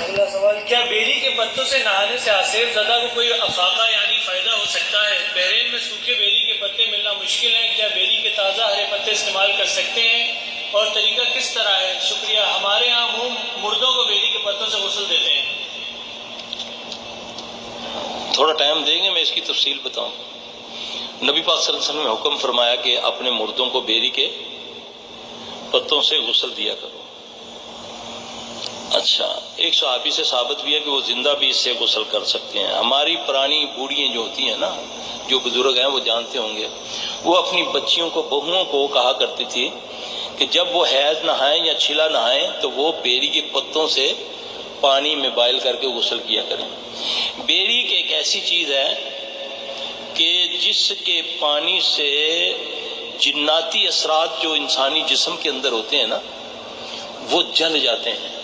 اگلا سوال، کیا بیری کے پتوں سے نہانے سے آصف زدہ کو کوئی افاقہ یعنی فائدہ ہو سکتا ہے؟ بحرین میں سوکھے بیری کے پتے ملنا مشکل ہیں، کیا بیری کے تازہ ہرے پتے استعمال کر سکتے ہیں اور طریقہ کس طرح ہے؟ شکریہ۔ ہمارے ہاں مردوں کو بیری کے پتوں سے غسل دیتے ہیں۔ تھوڑا ٹائم دیں گے، میں اس کی تفصیل بتاؤں۔ نبی پاک صلی اللہ علیہ وسلم نے حکم فرمایا کہ اپنے مردوں کو بیری کے پتوں سے غسل دیا کرو۔ اچھا، ایک صحابی سے ثابت بھی ہے کہ وہ زندہ بھی اس سے غسل کر سکتے ہیں۔ ہماری پرانی بوڑھیاں جو ہوتی ہیں نا، جو بزرگ ہیں وہ جانتے ہوں گے، وہ اپنی بچیوں کو، بہوؤں کو کہا کرتی تھی کہ جب وہ حیض نہائیں یا چھلا نہائیں تو وہ بیری کے پتوں سے پانی میں بائل کر کے غسل کیا کریں۔ بیری ایک ایسی چیز ہے کہ جس کے پانی سے جناتی اثرات جو انسانی جسم کے اندر ہوتے ہیں نا، وہ جل جاتے ہیں۔